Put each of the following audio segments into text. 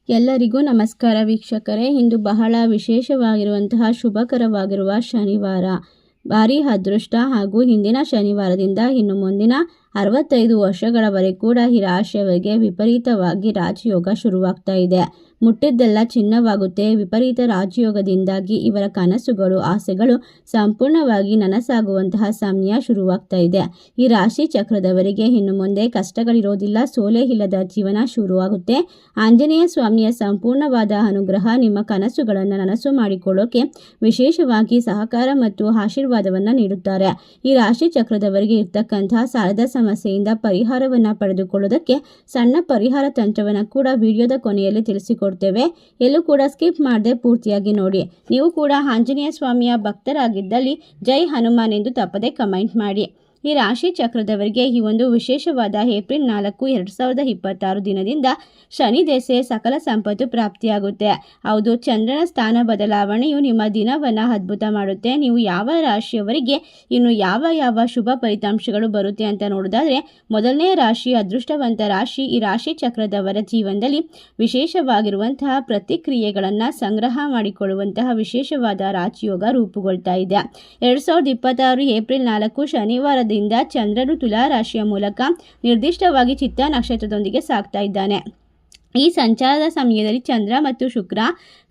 ಎಲ್ಲರಿಗೂ ನಮಸ್ಕಾರ ವೀಕ್ಷಕರೇ. ಇಂದು ಬಹಳ ವಿಶೇಷವಾಗಿರುವಂತಹ ಶುಭಕರವಾಗಿರುವ ಶನಿವಾರ. ಭಾರಿ ಅದೃಷ್ಟ ಹಾಗೂ ಹಿಂದಿನ ಶನಿವಾರದಿಂದ ಇನ್ನು ಮುಂದಿನ 65 ವರ್ಷಗಳವರೆಗೆ ಕೂಡ ಈ ರಾಶಿಯವರಿಗೆ ವಿಪರೀತವಾಗಿ ರಾಜಯೋಗ ಶುರುವಾಗ್ತಾ ಇದೆ. ಮುಟ್ಟಿದ್ದೆಲ್ಲ ಚಿನ್ನವಾಗುತ್ತೆ. ವಿಪರೀತ ರಾಜಯೋಗದಿಂದಾಗಿ ಇವರ ಕನಸುಗಳು, ಆಸೆಗಳು ಸಂಪೂರ್ಣವಾಗಿ ನನಸಾಗುವಂತಹ ಸಮಯ ಶುರುವಾಗ್ತಾ ಇದೆ. ಈ ರಾಶಿ ಚಕ್ರದವರಿಗೆ ಇನ್ನು ಮುಂದೆ ಕಷ್ಟಗಳಿರೋದಿಲ್ಲ. ಸೋಲೆ ಇಲ್ಲದ ಜೀವನ ಶುರುವಾಗುತ್ತೆ. ಆಂಜನೇಯ ಸ್ವಾಮಿಯ ಸಂಪೂರ್ಣವಾದ ಅನುಗ್ರಹ ನಿಮ್ಮ ಕನಸುಗಳನ್ನು ನನಸು ಮಾಡಿಕೊಳ್ಳೋಕೆ ವಿಶೇಷವಾಗಿ ಸಹಕಾರ ಮತ್ತು ಆಶೀರ್ವಾದವನ್ನು ನೀಡುತ್ತಾರೆ. ಈ ರಾಶಿ ಚಕ್ರದವರಿಗೆ ಇರ್ತಕ್ಕಂತಹ ಸಾಲದ ಸಮಸ್ಯೆಯಿಂದ ಪರಿಹಾರವನ್ನು ಪಡೆದುಕೊಳ್ಳೋದಕ್ಕೆ ಸಣ್ಣ ಪರಿಹಾರ ತಂತ್ರವನ್ನು ಕೂಡ ವಿಡಿಯೋದ ಕೊನೆಯಲ್ಲಿ ತಿಳಿಸಿಕೊಡ್ತೇವೆ. ಎಲ್ಲೂ ಕೂಡ ಸ್ಕಿಪ್ ಮಾಡದೆ ಪೂರ್ತಿಯಾಗಿ ನೋಡಿ. ನೀವು ಕೂಡ ಆಂಜನೇಯ ಸ್ವಾಮಿಯ ಭಕ್ತರಾಗಿದ್ದಲ್ಲಿ ಜೈ ಹನುಮಾನ್ ಎಂದು ತಪ್ಪದೆ ಕಮೆಂಟ್ ಮಾಡಿ. ಈ ರಾಶಿ ಚಕ್ರದವರಿಗೆ ಈ ಒಂದು ವಿಶೇಷವಾದ ಏಪ್ರಿಲ್ 4, 2026 ದಿನದಿಂದ ಶನಿ ದೆಸೆ ಸಕಲ ಸಂಪತ್ತು ಪ್ರಾಪ್ತಿಯಾಗುತ್ತೆ. ಹೌದು, ಚಂದ್ರನ ಸ್ಥಾನ ಬದಲಾವಣೆಯು ನಿಮ್ಮ ದಿನವನ್ನು ಅದ್ಭುತ ಮಾಡುತ್ತೆ. ನೀವು ಯಾವ ರಾಶಿಯವರಿಗೆ ಇನ್ನು ಯಾವ ಶುಭ ಫಲಿತಾಂಶಗಳು ಬರುತ್ತೆ ಅಂತ ನೋಡೋದಾದ್ರೆ, ಮೊದಲನೇ ರಾಶಿ ಅದೃಷ್ಟವಂತ ರಾಶಿ. ಈ ರಾಶಿ ಚಕ್ರದವರ ಜೀವನದಲ್ಲಿ ವಿಶೇಷವಾಗಿರುವಂತಹ ಪ್ರತಿಕ್ರಿಯೆಗಳನ್ನು ಸಂಗ್ರಹ ಮಾಡಿಕೊಳ್ಳುವಂತಹ ವಿಶೇಷವಾದ ರಾಜಯೋಗ ರೂಪುಗೊಳ್ತಾ ಇದೆ. 2026 ಏಪ್ರಿಲ್ 4 ಶನಿವಾರದಿಂದ ಚಂದ್ರನು ತುಲಾ ರಾಶಿಯ ಮೂಲಕ ನಿರ್ದಿಷ್ಟವಾಗಿ ಚಿತ್ತಾ ನಕ್ಷತ್ರದೊಂದಿಗೆ ಸಾಗ್ತಾ ಇದ್ದಾನೆ. ಈ ಸಂಚಾರದ ಸಮಯದಲ್ಲಿ ಚಂದ್ರ ಮತ್ತು ಶುಕ್ರ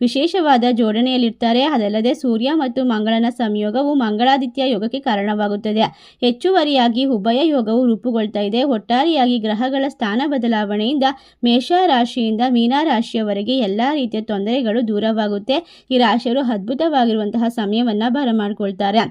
ವಿಶೇಷವಾದ ಜೋಡಣೆಯಲ್ಲಿರ್ತಾರೆ. ಅದಲ್ಲದೆ ಸೂರ್ಯ ಮತ್ತು ಮಂಗಳನ ಸಂಯೋಗವು ಮಂಗಳಾದಿತ್ಯ ಯೋಗಕ್ಕೆ ಕಾರಣವಾಗುತ್ತದೆ. ಹೆಚ್ಚುವರಿಯಾಗಿ ಉಭಯ ಯೋಗವು ರೂಪುಗೊಳ್ತಾ ಇದೆ. ಒಟ್ಟಾರೆಯಾಗಿ ಗ್ರಹಗಳ ಸ್ಥಾನ ಬದಲಾವಣೆಯಿಂದ ಮೇಷ ರಾಶಿಯಿಂದ ಮೀನ ರಾಶಿಯವರೆಗೆ ಎಲ್ಲ ರೀತಿಯ ತೊಂದರೆಗಳು ದೂರವಾಗುತ್ತೆ. ಈ ರಾಶಿಯವರು ಅದ್ಭುತವಾಗಿರುವಂತಹ ಸಮಯವನ್ನು ಬರಮಾಡಿಕೊಳ್ತಾರೆ.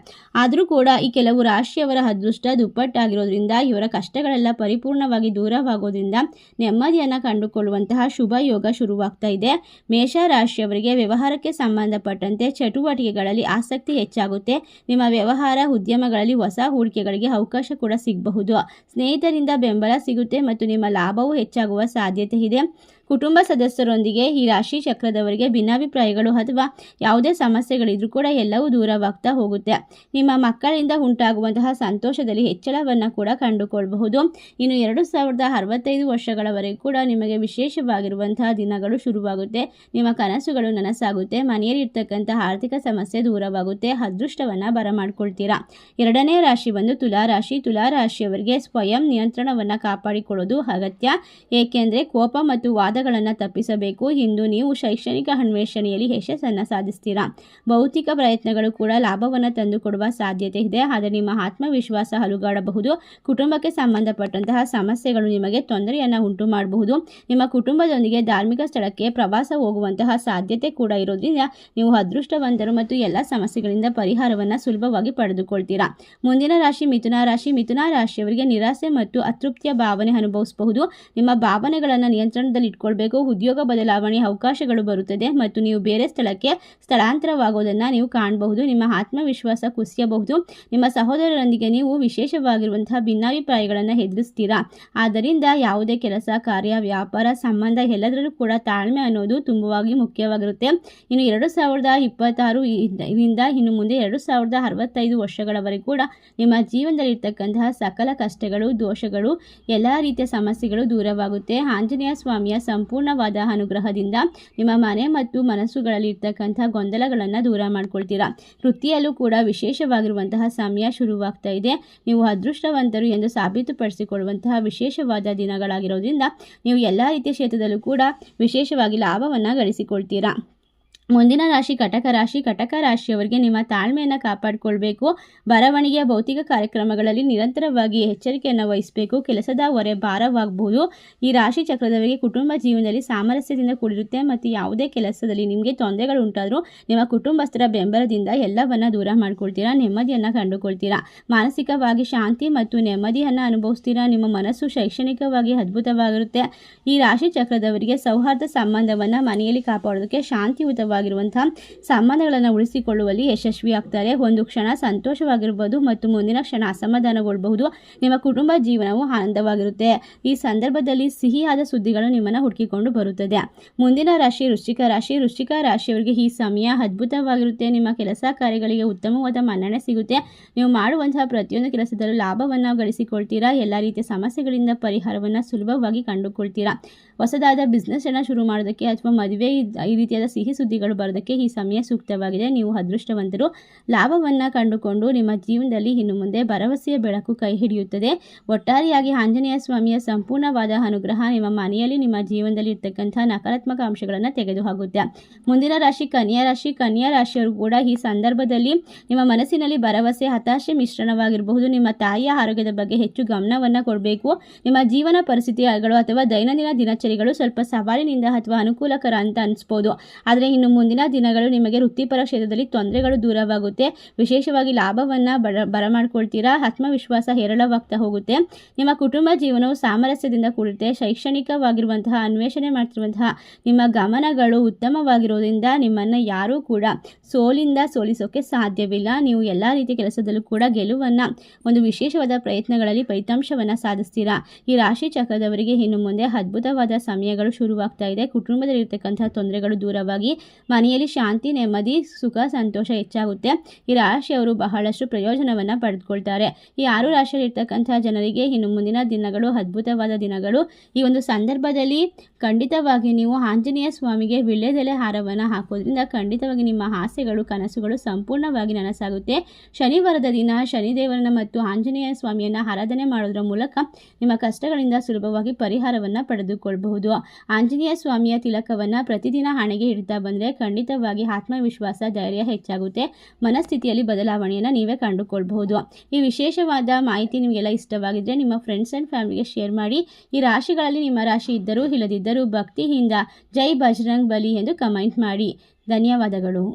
ಆದರೂ ಕೂಡ ಈ ಕೆಲವು ರಾಶಿಯವರ ಅದೃಷ್ಟ ದುಪ್ಪಟ್ಟಾಗಿರೋದ್ರಿಂದ, ಇವರ ಕಷ್ಟಗಳೆಲ್ಲ ಪರಿಪೂರ್ಣವಾಗಿ ದೂರವಾಗೋದ್ರಿಂದ ನೆಮ್ಮದಿಯನ್ನು ಕಂಡುಕೊಳ್ಳುವಂತಹ ಶುಭ ಯೋಗ ಶುರುವಾಗ್ತಾ ಇದೆ. ಮೇಷ ರಾಶಿಯವರಿಗೆ ವ್ಯವಹಾರಕ್ಕೆ ಸಂಬಂಧಪಟ್ಟಂತೆ ಚಟುವಟಿಕೆಗಳಲ್ಲಿ ಆಸಕ್ತಿ ಹೆಚ್ಚಾಗುತ್ತೆ. ನಿಮ್ಮ ವ್ಯವಹಾರ ಉದ್ಯಮಗಳಲ್ಲಿ ಹೊಸ ಹೂಡಿಕೆಗಳಿಗೆ ಅವಕಾಶ ಕೂಡ ಸಿಗಬಹುದು. ಸ್ನೇಹಿತರಿಂದ ಬೆಂಬಲ ಸಿಗುತ್ತೆ ಮತ್ತು ನಿಮ್ಮ ಲಾಭವು ಹೆಚ್ಚಾಗುವ ಸಾಧ್ಯತೆ ಇದೆ. ಕುಟುಂಬ ಸದಸ್ಯರೊಂದಿಗೆ ಈ ರಾಶಿ ಚಕ್ರದವರಿಗೆ ಭಿನ್ನಾಭಿಪ್ರಾಯಗಳು ಅಥವಾ ಯಾವುದೇ ಸಮಸ್ಯೆಗಳಿದ್ರೂ ಕೂಡ ಎಲ್ಲವೂ ದೂರವಾಗ್ತಾ ಹೋಗುತ್ತೆ. ನಿಮ್ಮ ಮಕ್ಕಳಿಂದ ಉಂಟಾಗುವಂತಹ ಸಂತೋಷದಲ್ಲಿ ಹೆಚ್ಚಳವನ್ನು ಕೂಡ ಕಂಡುಕೊಳ್ಳಬಹುದು. ಇನ್ನು 2065 ವರ್ಷಗಳವರೆಗೂ ಕೂಡ ನಿಮಗೆ ವಿಶೇಷವಾಗಿರುವಂತಹ ದಿನಗಳು ಶುರುವಾಗುತ್ತೆ. ನಿಮ್ಮ ಕನಸುಗಳು ನನಸಾಗುತ್ತೆ. ಮನೆಯಲ್ಲಿರ್ತಕ್ಕಂತಹ ಆರ್ಥಿಕ ಸಮಸ್ಯೆ ದೂರವಾಗುತ್ತೆ. ಅದೃಷ್ಟವನ್ನು ಬರಮಾಡ್ಕೊಳ್ತೀರಾ. ಎರಡನೇ ರಾಶಿ ಬಂದು ತುಲಾ ರಾಶಿ. ತುಲಾ ರಾಶಿಯವರಿಗೆ ಸ್ವಯಂ ನಿಯಂತ್ರಣವನ್ನು ಕಾಪಾಡಿಕೊಳ್ಳೋದು ಅಗತ್ಯ. ಏಕೆಂದರೆ ಕೋಪ ಮತ್ತು ವಾದಗಳನ್ನು ತಪ್ಪಿಸಬೇಕು. ಇಂದು ನೀವು ಶೈಕ್ಷಣಿಕ ಅನ್ವೇಷಣೆಯಲ್ಲಿ ಯಶಸ್ಸನ್ನು ಸಾಧಿಸ್ತೀರಾ. ಭೌತಿಕ ಪ್ರಯತ್ನಗಳು ಕೂಡ ಲಾಭವನ್ನು ತಂದುಕೊಡುವ ಸಾಧ್ಯತೆ ಇದೆ. ಆದರೆ ನಿಮ್ಮ ಆತ್ಮವಿಶ್ವಾಸ ಅಲುಗಾಡಬಹುದು. ಕುಟುಂಬಕ್ಕೆ ಸಂಬಂಧಪಟ್ಟಂತಹ ಸಮಸ್ಯೆಗಳು ನಿಮಗೆ ತೊಂದರೆಯನ್ನು ಉಂಟು ಮಾಡಬಹುದು. ನಿಮ್ಮ ಕುಟುಂಬದೊಂದಿಗೆ ಧಾರ್ಮಿಕ ಸ್ಥಳಕ್ಕೆ ಪ್ರವಾಸ ಹೋಗುವಂತಹ ಸಾಧ್ಯತೆ ಕೂಡ ಇರೋದ್ರಿಂದ ನೀವು ಅದೃಷ್ಟವಂತರು ಮತ್ತು ಎಲ್ಲ ಸಮಸ್ಯೆಗಳಿಂದ ಪರಿಹಾರವನ್ನು ಸುಲಭವಾಗಿ ಪಡೆದುಕೊಳ್ತೀರಾ. ಮುಂದಿನ ರಾಶಿ ಮಿಥುನ ರಾಶಿ. ಮಿಥುನ ರಾಶಿಯವರಿಗೆ ನಿರಾಸೆ ಮತ್ತು ಅತೃಪ್ತಿಯ ಭಾವನೆ ಅನುಭವಿಸಬಹುದು. ನಿಮ್ಮ ಭಾವನೆಗಳನ್ನು ನಿಯಂತ್ರಣದಲ್ಲಿ ಇಟ್ಕೊಳ್ಬೇಕು. ಉದ್ಯೋಗ ಬದಲಾವಣೆ ಅವಕಾಶಗಳು ಬರುತ್ತದೆ ಮತ್ತು ನೀವು ಬೇರೆ ಸ್ಥಳಕ್ಕೆ ಸ್ಥಳಾಂತರವಾಗೋದನ್ನು ನೀವು ಕಾಣಬಹುದು. ನಿಮ್ಮ ಆತ್ಮವಿಶ್ವಾಸ ಕುಸಿಯಬಹುದು. ನಿಮ್ಮ ಸಹೋದರರೊಂದಿಗೆ ನೀವು ವಿಶೇಷವಾಗಿರುವಂತಹ ಭಿನ್ನಾಭಿಪ್ರಾಯಗಳನ್ನು ಎದುರಿಸ್ತೀರಾ. ಆದ್ದರಿಂದ ಯಾವುದೇ ಕೆಲಸ, ಕಾರ್ಯ, ವ್ಯಾಪಾರ, ಸಂಬಂಧ ಎಲ್ಲದರಲ್ಲೂ ಕೂಡ ತಾಳ್ಮೆ ಅನ್ನೋದು ತುಂಬವಾಗಿ ಮುಖ್ಯವಾಗಿರುತ್ತೆ. ಇನ್ನು 2026 ಇಂದ ಇನ್ನು ಮುಂದೆ 2065 ವರ್ಷಗಳವರೆಗೂ ಕೂಡ ನಿಮ್ಮ ಜೀವನದಲ್ಲಿರ್ತಕ್ಕಂತಹ ಸಕಲ ಕಷ್ಟಗಳು, ದೋಷಗಳು, ಎಲ್ಲ ರೀತಿಯ ಸಮಸ್ಯೆಗಳು ದೂರವಾಗುತ್ತೆ. ಆಂಜನೇಯ ಸ್ವಾಮಿಯ ಸಂಪೂರ್ಣವಾದ ಅನುಗ್ರಹದಿಂದ ನಿಮ್ಮ ಮನೆ ಮತ್ತು ಮನಸ್ಸುಗಳಲ್ಲಿ ಇರ್ತಕ್ಕಂಥ ಗೊಂದಲಗಳನ್ನು ದೂರ ಮಾಡ್ಕೊಳ್ತೀರಾ. ವೃತ್ತಿಯಲ್ಲೂ ಕೂಡ ವಿಶೇಷವಾಗಿರುವಂತಹ ಸಮಯ ಶುರುವಾಗ್ತಾ ಇದೆ. ನೀವು ಅದೃಷ್ಟವಂತರು ಎಂದು ಸಾಬೀತುಪಡಿಸಿಕೊಳ್ಳುವಂತಹ ವಿಶೇಷವಾದ ದಿನಗಳಾಗಿರೋದ್ರಿಂದ ನೀವು ಎಲ್ಲ ರೀತಿಯ ಕ್ಷೇತ್ರದಲ್ಲೂ ಕೂಡ ವಿಶೇಷವಾಗಿ ಲಾಭವನ್ನು ಗಳಿಸಿಕೊಳ್ತೀರಾ. ಮುಂದಿನ ರಾಶಿ ಕಟಕ ರಾಶಿ. ಕಟಕ ರಾಶಿಯವರಿಗೆ ನಿಮ್ಮ ತಾಳ್ಮೆಯನ್ನು ಕಾಪಾಡಿಕೊಳ್ಬೇಕು. ಬರವಣಿಗೆಯ ಭೌತಿಕ ಕಾರ್ಯಕ್ರಮಗಳಲ್ಲಿ ನಿರಂತರವಾಗಿ ಎಚ್ಚರಿಕೆಯನ್ನು ವಹಿಸಬೇಕು. ಕೆಲಸದ ಹೊರೆ ಭಾರವಾಗಬಹುದು. ಈ ರಾಶಿ ಚಕ್ರದವರಿಗೆ ಕುಟುಂಬ ಜೀವನದಲ್ಲಿ ಸಾಮರಸ್ಯದಿಂದ ಕೂಡಿರುತ್ತೆ ಮತ್ತು ಯಾವುದೇ ಕೆಲಸದಲ್ಲಿ ನಿಮಗೆ ತೊಂದರೆಗಳು ಉಂಟಾದರೂ ನಿಮ್ಮ ಕುಟುಂಬಸ್ಥರ ಬೆಂಬಲದಿಂದ ಎಲ್ಲವನ್ನ ದೂರ ಮಾಡ್ಕೊಳ್ತೀರಾ. ನೆಮ್ಮದಿಯನ್ನು ಕಂಡುಕೊಳ್ತೀರಾ. ಮಾನಸಿಕವಾಗಿ ಶಾಂತಿ ಮತ್ತು ನೆಮ್ಮದಿಯನ್ನು ಅನುಭವಿಸ್ತೀರಾ. ನಿಮ್ಮ ಮನಸ್ಸು ಶೈಕ್ಷಣಿಕವಾಗಿ ಅದ್ಭುತವಾಗಿರುತ್ತೆ. ಈ ರಾಶಿ ಚಕ್ರದವರಿಗೆ ಸೌಹಾರ್ದ ಸಂಬಂಧವನ್ನು ಮನೆಯಲ್ಲಿ ಕಾಪಾಡೋದಕ್ಕೆ ಶಾಂತಿಯುತವಾಗಿ ಸಂತೋಷಕರವಾಗಿರುವಂತಹ ಸಂಬಂಧಗಳನ್ನು ಉಳಿಸಿಕೊಳ್ಳುವಲ್ಲಿ ಯಶಸ್ವಿಯಾಗ್ತಾರೆ. ಒಂದು ಕ್ಷಣ ಸಂತೋಷವಾಗಿರಬಹುದು ಮತ್ತು ಮುಂದಿನ ಕ್ಷಣ ಅಸಮಾಧಾನಗೊಳ್ಳಬಹುದು. ನಿಮ್ಮ ಕುಟುಂಬ ಜೀವನವು ಆನಂದವಾಗಿರುತ್ತೆ. ಈ ಸಂದರ್ಭದಲ್ಲಿ ಸಿಹಿಯಾದ ಸುದ್ದಿಗಳು ನಿಮ್ಮನ್ನು ಹುಡುಕಿಕೊಂಡು ಬರುತ್ತದೆ. ಮುಂದಿನ ರಾಶಿ ವೃಶ್ಚಿಕ ರಾಶಿ. ವೃಶ್ಚಿಕ ರಾಶಿಯವರಿಗೆ ಈ ಸಮಯ ಅದ್ಭುತವಾಗಿರುತ್ತೆ. ನಿಮ್ಮ ಕೆಲಸ ಕಾರ್ಯಗಳಿಗೆ ಉತ್ತಮವಾದ ಮನ್ನಣೆ ಸಿಗುತ್ತೆ. ನೀವು ಮಾಡುವಂತಹ ಪ್ರತಿಯೊಂದು ಕೆಲಸದಲ್ಲೂ ಲಾಭವನ್ನು ಗಳಿಸಿಕೊಳ್ತೀರಾ. ಎಲ್ಲ ರೀತಿಯ ಸಮಸ್ಯೆಗಳಿಂದ ಪರಿಹಾರವನ್ನು ಸುಲಭವಾಗಿ ಕಂಡುಕೊಳ್ತೀರಾ. ಹೊಸದಾದ ಬಿಸ್ನೆಸ್ ಅನ್ನು ಶುರು ಮಾಡೋದಕ್ಕೆ ಅಥವಾ ಮದುವೆ ಈ ರೀತಿಯಾದ ಸಿಹಿ ಸುದ್ದಿಗಳು ಬರೋದಕ್ಕೆ ಈ ಸಮಯ ಸೂಕ್ತವಾಗಿದೆ. ನೀವು ಅದೃಷ್ಟವಂತರು. ಲಾಭವನ್ನು ಕಂಡುಕೊಂಡು ನಿಮ್ಮ ಜೀವನದಲ್ಲಿ ಇನ್ನು ಮುಂದೆ ಭರವಸೆಯ ಬೆಳಕು ಕೈ ಹಿಡಿಯುತ್ತದೆ. ಒಟ್ಟಾರೆಯಾಗಿ ಆಂಜನೇಯ ಸ್ವಾಮಿಯ ಸಂಪೂರ್ಣವಾದ ಅನುಗ್ರಹ ನಿಮ್ಮ ಮನೆಯಲ್ಲಿ ನಿಮ್ಮ ಜೀವನದಲ್ಲಿ ಇರ್ತಕ್ಕಂಥ ನಕಾರಾತ್ಮಕ ಅಂಶಗಳನ್ನು ತೆಗೆದುಹಾಕುತ್ತೆ. ಮುಂದಿನ ರಾಶಿ ಕನ್ಯಾ ರಾಶಿ. ಕನ್ಯಾ ರಾಶಿಯವರು ಕೂಡ ಈ ಸಂದರ್ಭದಲ್ಲಿ ನಿಮ್ಮ ಮನಸ್ಸಿನಲ್ಲಿ ಭರವಸೆ, ಹತಾಶೆ ಮಿಶ್ರಣವಾಗಿರಬಹುದು. ನಿಮ್ಮ ತಾಯಿಯ ಆರೋಗ್ಯದ ಬಗ್ಗೆ ಹೆಚ್ಚು ಗಮನವನ್ನು ಕೊಡಬೇಕು. ನಿಮ್ಮ ಜೀವನ ಪರಿಸ್ಥಿತಿಗಳು ಅಥವಾ ದೈನಂದಿನ ದಿನಚರಿಗಳು ಸ್ವಲ್ಪ ಸವಾಲಿನಿಂದ ಅಥವಾ ಅನುಕೂಲಕರ ಅಂತ ಅನಿಸ್ಬೋದು. ಆದರೆ ಇನ್ನು ಮುಂದಿನ ದಿನಗಳು ನಿಮಗೆ ವೃತ್ತಿಪರ ಕ್ಷೇತ್ರದಲ್ಲಿ ತೊಂದರೆಗಳು ದೂರವಾಗುತ್ತೆ. ವಿಶೇಷವಾಗಿ ಲಾಭವನ್ನು ಬರಮಾಡ್ಕೊಳ್ತೀರಾ. ಆತ್ಮವಿಶ್ವಾಸ ಹೇರಳವಾಗ್ತಾ ಹೋಗುತ್ತೆ. ನಿಮ್ಮ ಕುಟುಂಬ ಜೀವನವು ಸಾಮರಸ್ಯದಿಂದ ಕೂಡಿರುತ್ತೆ. ಶೈಕ್ಷಣಿಕವಾಗಿರುವಂತಹ ಅನ್ವೇಷಣೆ ಮಾಡ್ತಿರುವಂತಹ ನಿಮ್ಮ ಗಮನಗಳು ಉತ್ತಮವಾಗಿರೋದ್ರಿಂದ ನಿಮ್ಮನ್ನು ಯಾರೂ ಕೂಡ ಸೋಲಿಸೋಕೆ ಸಾಧ್ಯವಿಲ್ಲ. ನೀವು ಎಲ್ಲ ರೀತಿಯ ಕೆಲಸದಲ್ಲೂ ಕೂಡ ಗೆಲುವನ್ನು ಒಂದು ವಿಶೇಷವಾದ ಪ್ರಯತ್ನಗಳಲ್ಲಿ ಫಲಿತಾಂಶವನ್ನು ಸಾಧಿಸ್ತೀರಾ. ಈ ರಾಶಿ ಚಕ್ರದವರಿಗೆ ಇನ್ನು ಮುಂದೆ ಅದ್ಭುತವಾದ ಸಮಯಗಳು ಶುರುವಾಗ್ತಾ ಇದೆ. ಕುಟುಂಬದಲ್ಲಿರ್ತಕ್ಕಂತಹ ತೊಂದರೆಗಳು ದೂರವಾಗಿ ಮನೆಯಲ್ಲಿ ಶಾಂತಿ, ನೆಮ್ಮದಿ, ಸುಖ, ಸಂತೋಷ ಹೆಚ್ಚಾಗುತ್ತೆ. ಈ ರಾಶಿಯವರು ಬಹಳಷ್ಟು ಪ್ರಯೋಜನವನ್ನು ಪಡೆದುಕೊಳ್ತಾರೆ. ಈ 6 ರಾಶಿಯಲ್ಲಿ ಇರ್ತಕ್ಕಂತಹ ಜನರಿಗೆ ಇನ್ನು ಮುಂದಿನ ದಿನಗಳು ಅದ್ಭುತವಾದ ದಿನಗಳು. ಈ ಒಂದು ಸಂದರ್ಭದಲ್ಲಿ ಖಂಡಿತವಾಗಿ ನೀವು ಆಂಜನೇಯ ಸ್ವಾಮಿಗೆ ವೀಳ್ಯದೆಲೆ ಹಾರವನ್ನು ಹಾಕೋದ್ರಿಂದ ಖಂಡಿತವಾಗಿ ನಿಮ್ಮ ಆಸೆಗಳು, ಕನಸುಗಳು ಸಂಪೂರ್ಣವಾಗಿ ನನಸಾಗುತ್ತೆ. ಶನಿವಾರದ ದಿನ ಶನಿದೇವರನ್ನ ಮತ್ತು ಆಂಜನೇಯ ಸ್ವಾಮಿಯನ್ನು ಆರಾಧನೆ ಮಾಡೋದ್ರ ಮೂಲಕ ನಿಮ್ಮ ಕಷ್ಟಗಳಿಂದ ಸುಲಭವಾಗಿ ಪರಿಹಾರವನ್ನು ಪಡೆದುಕೊಳ್ಳಬಹುದು. ಆಂಜನೇಯ ಸ್ವಾಮಿಯ ತಿಲಕವನ್ನು ಪ್ರತಿದಿನ ಹಣೆಗೆ ಇಡ್ತಾ ಬಂದರೆ ಖಂಡಿತವಾಗಿ ಆತ್ಮವಿಶ್ವಾಸ, ಧೈರ್ಯ ಹೆಚ್ಚಾಗುತ್ತೆ. ಮನಸ್ಥಿತಿಯಲ್ಲಿ ಬದಲಾವಣೆಯನ್ನು ನೀವೇ ಕಂಡುಕೊಳ್ಬಹುದು. ಈ ವಿಶೇಷವಾದ ಮಾಹಿತಿ ನಿಮಗೆಲ್ಲ ಇಷ್ಟವಾಗಿದ್ದರೆ ನಿಮ್ಮ ಫ್ರೆಂಡ್ಸ್ ಆ್ಯಂಡ್ ಫ್ಯಾಮಿಲಿಗೆ ಶೇರ್ ಮಾಡಿ. ಈ ರಾಶಿಗಳಲ್ಲಿ ನಿಮ್ಮ ರಾಶಿ ಇದ್ದರೂ ಇಲ್ಲದಿದ್ದರೂ ಭಕ್ತಿಯಿಂದ ಜೈ ಬಜರಂಗ್ ಬಲಿ ಎಂದು ಕಮೆಂಟ್ ಮಾಡಿ. ಧನ್ಯವಾದಗಳು.